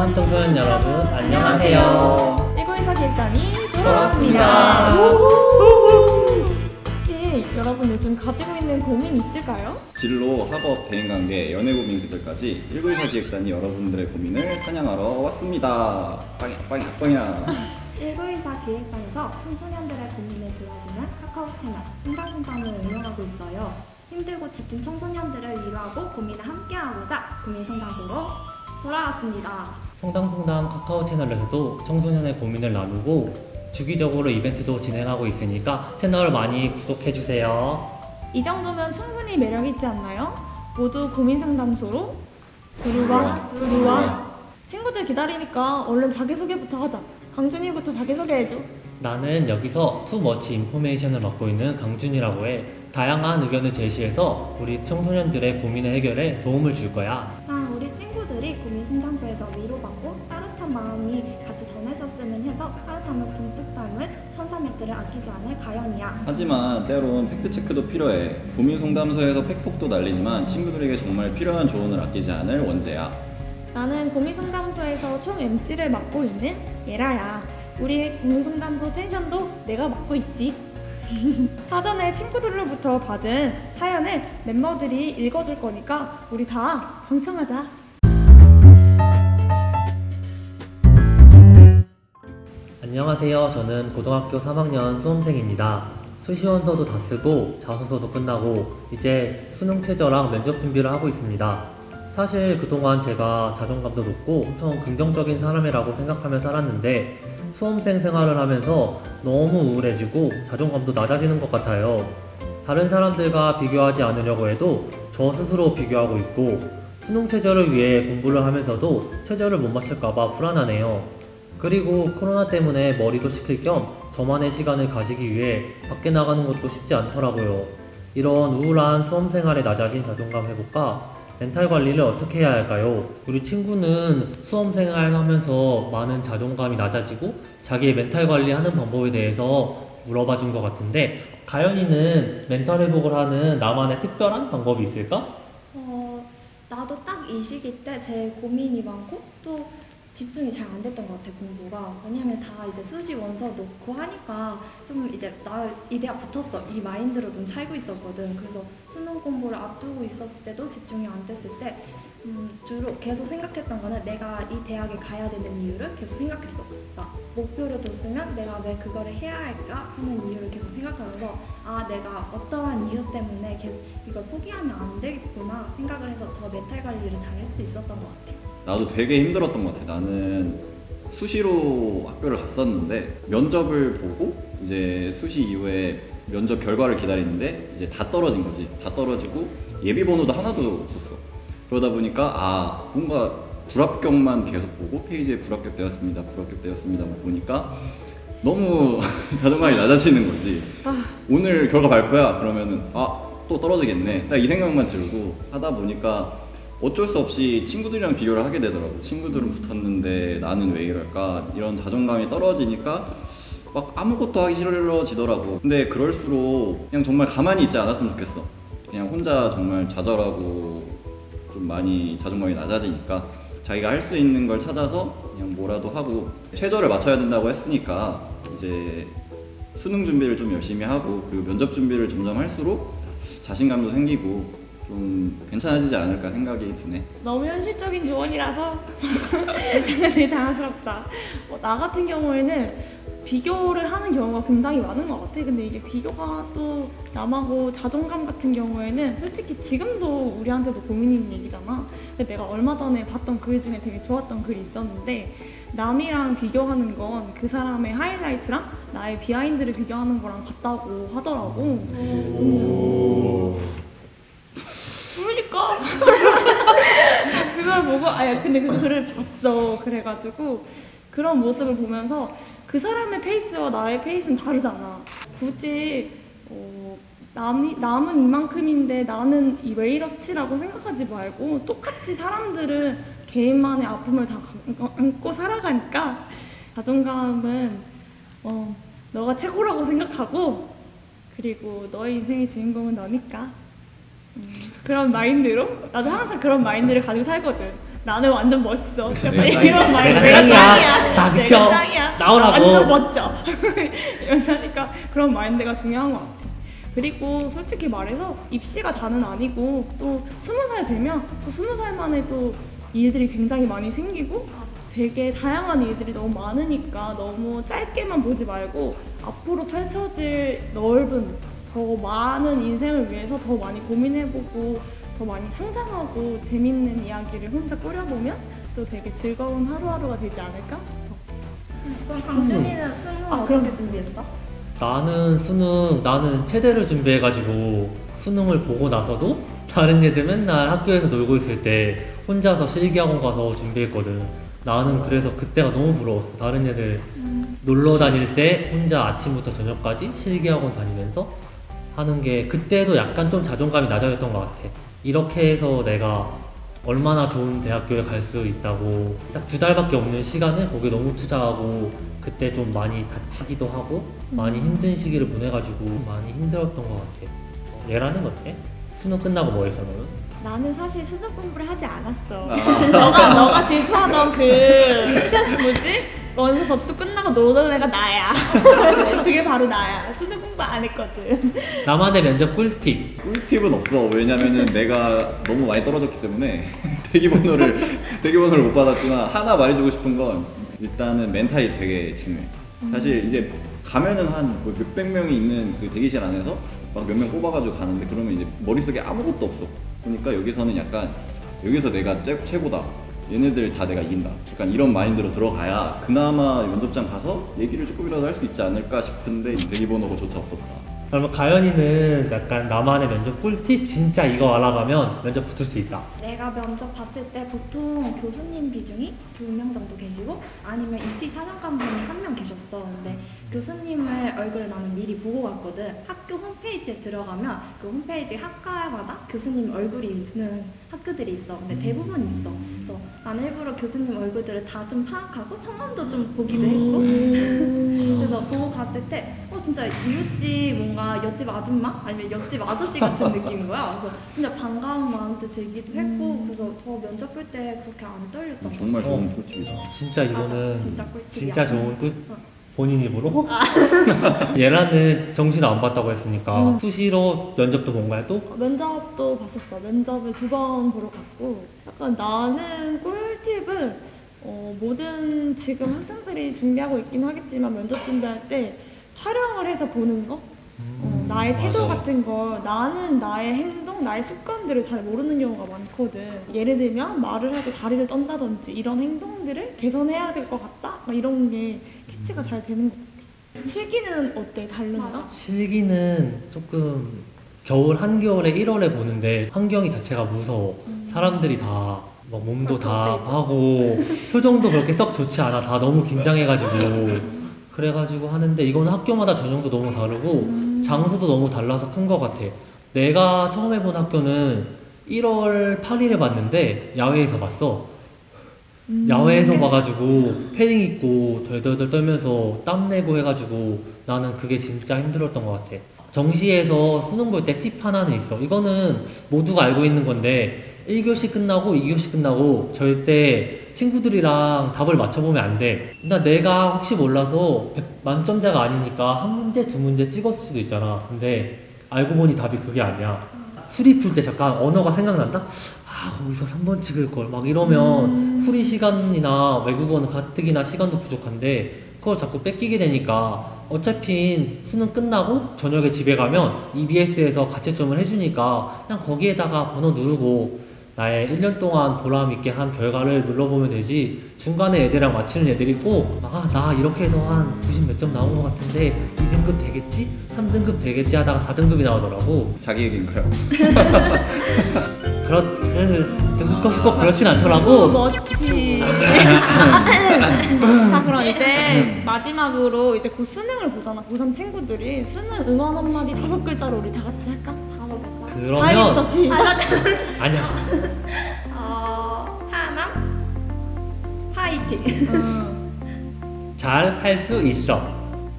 고3 청소년 여러분 안녕하세요. 1914 기획단이 돌아왔습니다. 혹시 여러분 요즘 가지고 있는 고민 있을까요? 진로, 학업, 대인관계, 연애 고민들까지 1914 기획단이 여러분들의 고민을 사냥하러 왔습니다. 빵야 빵야 빵야. 1914 기획단에서 청소년들의 고민을 들어주는 카카오 채널 순간순간을 운영하고 있어요. 힘들고 지친 청소년들을 위로하고 고민을 함께하고자 고민 상담소로 돌아왔습니다. 송담송담 카카오 채널에서도 청소년의 고민을 나누고 주기적으로 이벤트도 진행하고 있으니까 채널 많이 구독해주세요. 이 정도면 충분히 매력있지 않나요? 모두 고민 상담소로 들어와. 친구들 기다리니까 얼른 자기소개부터 하자. 강준이부터 자기소개해줘. 나는 여기서 투머치 인포메이션을 맡고 있는 강준이라고 해. 다양한 의견을 제시해서 우리 청소년들의 고민의 해결에 도움을 줄 거야. 난 우리 친구들이 고민 상담소에서 위로받고 따뜻한 마음이 같이 전해졌으면 해서 따뜻함을 듬뿍 담은 천사 멘트를 아끼지 않을 가연이야. 하지만 때론 팩트체크도 필요해. 고민 상담소에서 팩폭도 날리지만 친구들에게 정말 필요한 조언을 아끼지 않을 원재야. 나는 고민상담소에서 총 MC를 맡고 있는 예라야. 우리 고민상담소 텐션도 내가 맡고 있지. 사전에 친구들로부터 받은 사연을 멤버들이 읽어줄 거니까 우리 다 경청하자. 안녕하세요. 저는 고등학교 3학년 수험생입니다. 수시원서도 다 쓰고 자소서도 끝나고 이제 수능 최저랑 면접 준비를 하고 있습니다. 사실 그동안 제가 자존감도 높고 엄청 긍정적인 사람이라고 생각하며 살았는데 수험생 생활을 하면서 너무 우울해지고 자존감도 낮아지는 것 같아요. 다른 사람들과 비교하지 않으려고 해도 저 스스로 비교하고 있고 수능 최저를 위해 공부를 하면서도 최저를 못 맞출까봐 불안하네요. 그리고 코로나 때문에 머리도 식힐 겸 저만의 시간을 가지기 위해 밖에 나가는 것도 쉽지 않더라고요. 이런 우울한 수험생활에 낮아진 자존감 회복과 멘탈 관리를 어떻게 해야 할까요? 우리 친구는 수험생활 하면서 많은 자존감이 낮아지고 자기의 멘탈 관리하는 방법에 대해서 물어봐 준 것 같은데 가연이는 멘탈 회복을 하는 나만의 특별한 방법이 있을까? 나도 딱 이 시기 때 제일 고민이 많고 또 집중이 잘 안 됐던 것 같아, 공부가. 왜냐면 다 이제 수시 원서 놓고 하니까 좀 이제 나 이 대학 붙었어 이 마인드로 좀 살고 있었거든. 그래서 수능 공부를 앞두고 있었을 때도 집중이 안 됐을 때 주로 계속 생각했던 거는 내가 이 대학에 가야 되는 이유를 계속 생각했어. 그러니까 목표를 뒀으면 내가 왜 그거를 해야 할까 하는 이유를 계속 생각하면서 아, 내가 어떠한 이유 때문에 계속 이걸 포기하면 안 되겠구나 생각을 해서 더 멘탈 관리를 잘 할 수 있었던 것 같아. 나도 되게 힘들었던 것 같아. 나는 수시로 학교를 갔었는데 면접을 보고 이제 수시 이후에 면접 결과를 기다리는데 이제 다 떨어진 거지. 다 떨어지고 예비 번호도 하나도 없었어. 그러다 보니까 아, 뭔가 불합격만 계속 보고 페이지에 불합격되었습니다 뭐 보니까 너무 자존감이 낮아지는 거지. 오늘 결과 발표야 그러면은 아, 또 떨어지겠네 딱 이 생각만 들고 하다 보니까 어쩔 수 없이 친구들이랑 비교를 하게 되더라고. 친구들은 붙었는데 나는 왜 이럴까 이런 자존감이 떨어지니까 막 아무것도 하기 싫어지더라고. 근데 그럴수록 그냥 정말 가만히 있지 않았으면 좋겠어. 그냥 혼자 정말 좌절하고 좀 많이 자존감이 낮아지니까 자기가 할 수 있는 걸 찾아서 그냥 뭐라도 하고 최저를 맞춰야 된다고 했으니까 이제 수능 준비를 좀 열심히 하고 그리고 면접 준비를 점점 할수록 자신감도 생기고 좀 괜찮아지지 않을까 생각이 드네. 너무 현실적인 조언이라서 되게 당황스럽다. 나 같은 경우에는 비교를 하는 경우가 굉장히 많은 것 같아. 근데 이게 비교가 또 남하고 자존감 같은 경우에는 솔직히 지금도 우리한테도 고민이 있는 얘기잖아. 근데 내가 얼마 전에 봤던 글 중에 되게 좋았던 글이 있었는데 남이랑 비교하는 건 그 사람의 하이라이트랑 나의 비하인드를 비교하는 거랑 같다고 하더라고. 그러니까 그걸 보고 근데 그 글을 봤어. 그래가지고 그런 모습을 보면서 그 사람의 페이스와 나의 페이스는 다르잖아. 굳이 남은 이만큼인데 나는 왜 이렇지라고 생각하지 말고 똑같이 사람들은 개인만의 아픔을 다 안고 살아가니까 자존감은 너가 최고라고 생각하고 그리고 너의 인생의 주인공은 너니까 그런 마인드로 나도 항상 그런 마인드를 가지고 살거든. 나는 완전 멋있어. 약간 내가 이런 말. 내가 짱이야. 다 내가 비켜. 짱이야. 나오라고. 완전 멋져. 이러니까 그런 마인드가 중요한 것 같아. 그리고 솔직히 말해서 입시가 다는 아니고 또 20살 되면 또 20살 만에 또 일들이 굉장히 많이 생기고 되게 다양한 일들이 너무 많으니까 너무 짧게만 보지 말고 앞으로 펼쳐질 넓은 더 많은 인생을 위해서 더 많이 고민해보고 더 많이 상상하고 재밌는 이야기를 혼자 꾸려보면 또 되게 즐거운 하루하루가 되지 않을까 싶어. 그럼 강준이는 수능 어떻게 그럼- 준비했어? 나는 체대를 준비해가지고 수능을 보고 나서도 다른 애들 맨날 학교에서 놀고 있을 때 혼자서 실기학원 가서 준비했거든. 나는 그래서 그때가 너무 부러웠어. 다른 애들 놀러 다닐 때 혼자 아침부터 저녁까지 실기학원 다니면서 하는 게 그때도 약간 좀 자존감이 낮아졌던 것 같아. 이렇게 해서 내가 얼마나 좋은 대학교에 갈 수 있다고 딱 2달밖에 없는 시간을 거기에 너무 투자하고 그때 좀 많이 다치기도 하고 많이 힘든 시기를 보내가지고 많이 힘들었던 것 같아. 얘라는 어때? 수능 끝나고 뭐 했어 너는? 나는 사실 수능 공부를 하지 않았어. 아. 너가 질투하던 그 시험 뭐지? 원서 접수 끝나고 놀던 애가 나야. 그게 바로 나야. 수능 공부 안 했거든. 나만의 면접 꿀팁. 꿀팁은 없어. 왜냐면은 내가 너무 많이 떨어졌기 때문에 대기번호를 못 받았지만 하나 말해주고 싶은 건 일단은 멘탈이 되게 중요해. 사실 이제 가면은 한 뭐 몇백 명이 있는 그 대기실 안에서 막 몇 명 뽑아가지고 가는데 그러면 이제 머릿속에 아무것도 없어. 그러니까 여기서는 약간 여기서 내가 최고다. 얘네들 다 내가 이긴다. 약간 이런 마인드로 들어가야 그나마 면접장 가서 얘기를 조금이라도 할 수 있지 않을까 싶은데 대기번호가조차 없었다. 그러면 가연이는 약간 나만의 면접 꿀팁 진짜 이거 알아가면 면접 붙을 수 있다. 내가 면접 봤을 때 보통 교수님 비중이 2명 정도 계시고 아니면 입시 사정관분이 1명 계셨어. 근데 교수님을 얼굴을 나는 미리 보고 갔거든. 학교 홈페이지에 들어가면 그 홈페이지 학과마다 교수님 얼굴이 있는 학교들이 있어. 근데 대부분 있어. 그래서 나는 일부러 교수님 얼굴들을 다 좀 파악하고 성함도 좀 보기도 했고 그래서 보고 갔을 때 진짜 이웃집 뭔가 옆집 아줌마 아니면 옆집 아저씨 같은 느낌인 거야. 그래서 진짜 반가운 마음도 들기도 했고 그래서 더 면접 볼 때 그렇게 안 떨렸던 거 정말 좋은 꿀팁이다. 진짜 이거는 진짜 꿀팁이야. 진짜 좋은 꿀. 본인 입으로? 얘라는 정신 안 봤다고 했으니까 수시로 면접도 본 거야 또? 면접도 봤었어. 면접을 2번 보러 갔고 약간 나는 꿀팁은 모든 지금 학생들이 준비하고 있긴 하겠지만 면접 준비할 때 촬영을 해서 보는 거? 나의 태도 맞아. 같은 거 나는 나의 행동, 나의 습관들을 잘 모르는 경우가 많거든. 예를 들면 말을 할 때 다리를 떤다든지 이런 행동들을 개선해야 될 것 같다? 막 이런 게 캐치가 잘 되는 것 같아. 실기는 어때? 다른가? 실기는 조금 겨울 한겨울에 1월에 보는데 환경이 자체가 무서워. 사람들이 다 막 몸도 다 하고 표정도 그렇게 썩 좋지 않아. 다 너무 긴장해가지고 그래가지고 하는데 이거는 학교마다 전형도 너무 다르고 장소도 너무 달라서 큰 것 같아. 내가 처음 해본 학교는 1월 8일에 봤는데 야외에서 봤어. 야외에서 봐가지고 패딩 입고 덜덜덜 떨면서 땀내고 해가지고 나는 그게 진짜 힘들었던 것 같아. 정시에서 수능 볼 때 팁 하나는 있어. 이거는 모두가 알고 있는 건데 1교시 끝나고 2교시 끝나고 절대 친구들이랑 답을 맞춰보면 안 돼. 내가 혹시 몰라서 만점자가 아니니까 한 문제, 두 문제 찍었을 수도 있잖아. 근데 알고 보니 답이 그게 아니야. 수리 풀 때 잠깐 언어가 생각난다? 거기서 3번 찍을걸 막 이러면 수리 시간이나 외국어는 가뜩이나 시간도 부족한데 그걸 자꾸 뺏기게 되니까 어차피 수능 끝나고 저녁에 집에 가면 EBS에서 가채점을 해주니까 그냥 거기에다가 번호 누르고 나의 1년 동안 보람 있게 한 결과를 눌러보면 되지. 중간에 애들이랑 맞추는 애들이 꼭 나 이렇게 해서 한 90 몇 점 나온 것 같은데 2등급 되겠지? 3등급 되겠지 하다가 4등급이 나오더라고. 자기 얘기인가요? 등급값이 꼭 그렇진 않더라고. 멋지. 자 그럼 이제 마지막으로 이제 곧 수능을 보잖아. 고3 친구들이 수능 응원 한마디 5글자로 우리 다 같이 할까? 그러면 하이부터 시작. 아니야. 하나 파이팅. 잘 할 수 있어.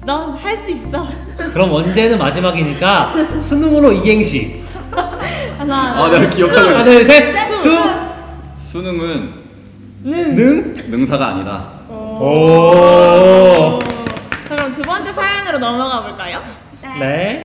넌 할 수 있어. 그럼 언제는 마지막이니까 수능으로 이행시. 하나. 내가 기억하고 하나 둘 셋. 수능은 능. 능사가 아니다. 오. 자, 그럼 두 번째 사연으로 넘어가 볼까요? 네.